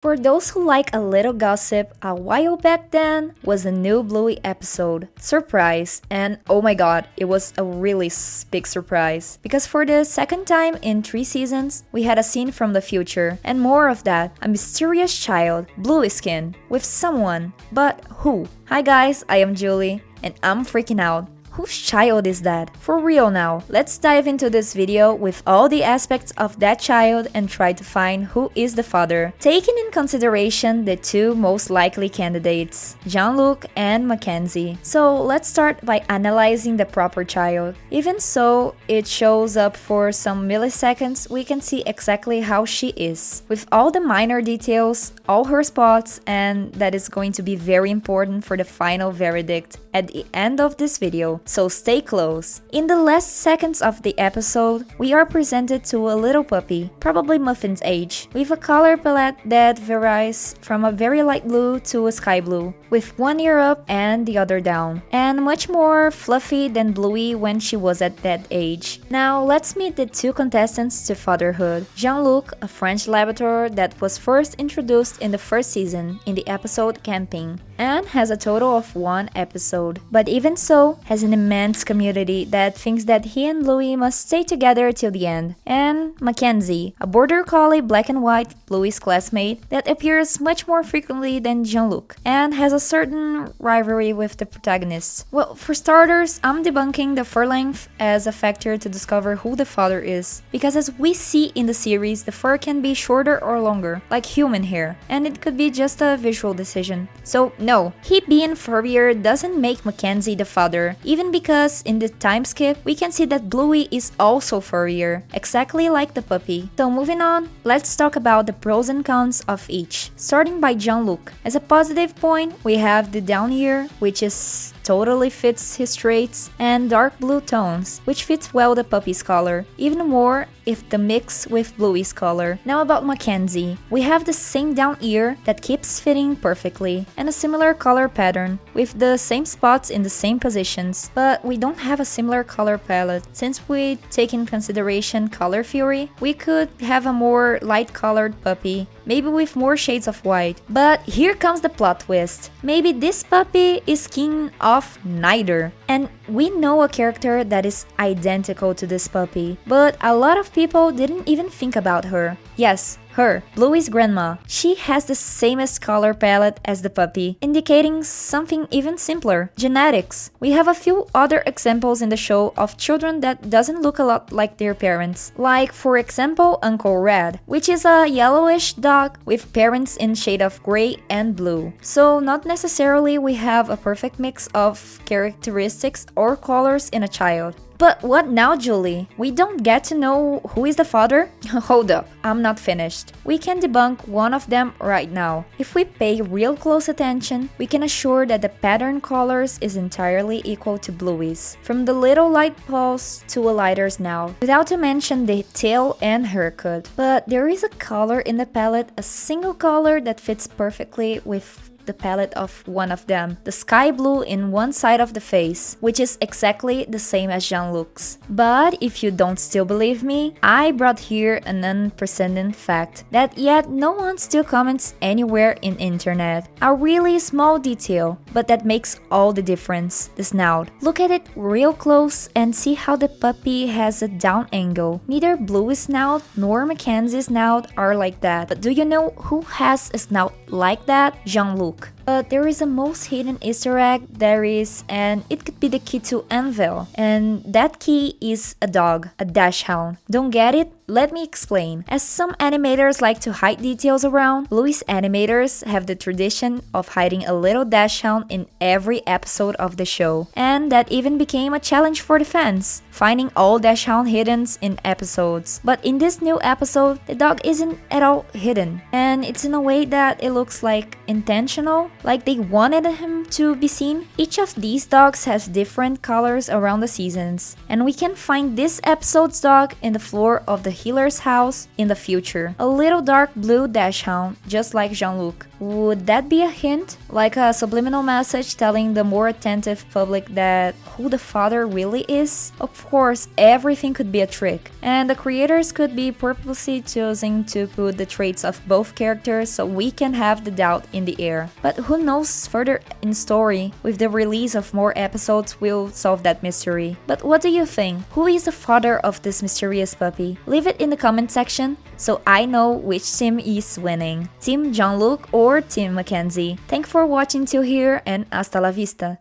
For those who like a little gossip, a while back then was a new Bluey episode. Surprise! And oh my god, it was a really big surprise. Because for the second time in 3 seasons, we had a scene from the future. And more of that, a mysterious child, Bluey skin, with someone. But who? Hi guys, I am Julie, and I'm freaking out. Whose child is that? For real now, let's dive into this video with all the aspects of that child and try to find who is the father, taking in consideration the two most likely candidates, Jean Luc and Mackenzie. So let's start by analyzing the proper child. Even so, it shows up for some milliseconds, we can see exactly how she is, with all the minor details, all her spots, and that is going to be very important for the final verdict at the end of this video, so stay close. In the last seconds of the episode, we are presented to a little puppy, probably Muffin's age, with a color palette that varies from a very light blue to a sky blue, with one ear up and the other down, and much more fluffy than Bluey when she was at that age. Now let's meet the two contestants to fatherhood. Jean Luc, a French Labrador that was first introduced in the first season in the episode Camping, and has a total of 1 episode, but even so, has an immense community that thinks that he and Bluey must stay together till the end. And Mackenzie, a border collie black and white, Bluey's classmate, that appears much more frequently than Jean Luc, and has a certain rivalry with the protagonist. Well, for starters, I'm debunking the fur length as a factor to discover who the father is, because as we see in the series, the fur can be shorter or longer, like human hair, and it could be just a visual decision. So no, he being furrier doesn't make Mackenzie the father, even because in the time skip, we can see that Bluey is also furrier, exactly like the puppy. So moving on, let's talk about the pros and cons of each, starting by Jean Luc. As a positive point, we have the down ear, which is totally fits his traits, and dark blue tones, which fits well the puppy's color, even more if the mix with Bluey's color. Now about Mackenzie, we have the same down ear that keeps fitting perfectly, and a similar color pattern, with the same spots in the same positions, but we don't have a similar color palette. Since we take in consideration color fury, we could have a more light colored puppy, maybe with more shades of white. But here comes the plot twist. Maybe this puppy is king of neither. And we know a character that is identical to this puppy, but a lot of people didn't even think about her. Yes, her, Bluey's grandma. She has the samest color palette as the puppy, indicating something even simpler, genetics. We have a few other examples in the show of children that doesn't look a lot like their parents. Like, for example, Uncle Red, which is a yellowish dog with parents in shade of gray and blue. So not necessarily we have a perfect mix of characteristics or colors in a child. But what now, Julie? We don't get to know who is the father? Hold up, I'm not finished. We can debunk one of them right now. If we pay real close attention, we can assure that the pattern colors is entirely equal to Bluey's, from the little light paws to a lighter snout, without to mention the tail and haircut. But there is a color in the palette, a single color that fits perfectly with the palette of one of them, the sky blue in one side of the face, which is exactly the same as Jean Luc's. But if you don't still believe me, I brought here an unprecedented fact that yet no one still comments anywhere in internet. A really small detail, but that makes all the difference, the snout. Look at it real close and see how the puppy has a down angle. Neither Bluey's snout nor Mackenzie's snout are like that. But do you know who has a snout like that? Jean Luc. But there is a most hidden Easter egg there is, and it could be the key to unveil. And that key is a dog, a dachshund. Don't get it? Let me explain. As some animators like to hide details around, Bluey's animators have the tradition of hiding a little dachshund in every episode of the show. And that even became a challenge for the fans, finding all dachshund hiddens in episodes. But in this new episode, the dog isn't at all hidden. And it's in a way that it looks like intentional. like they wanted him to be seen. Each of these dogs has different colors around the seasons, and we can find this episode's dog in the floor of the healer's house in the future. A little dark blue dachshund, just like Jean Luc. Would that be a hint? Like a subliminal message telling the more attentive public that who the father really is? Of course, everything could be a trick, and the creators could be purposely choosing to put the traits of both characters so we can have the doubt in the air. But who knows, further in story, with the release of more episodes, we'll solve that mystery. But what do you think? Who is the father of this mysterious puppy? Leave it in the comment section so I know which team is winning. Team Jean Luc or Team Mackenzie. Thanks for watching till here, and hasta la vista.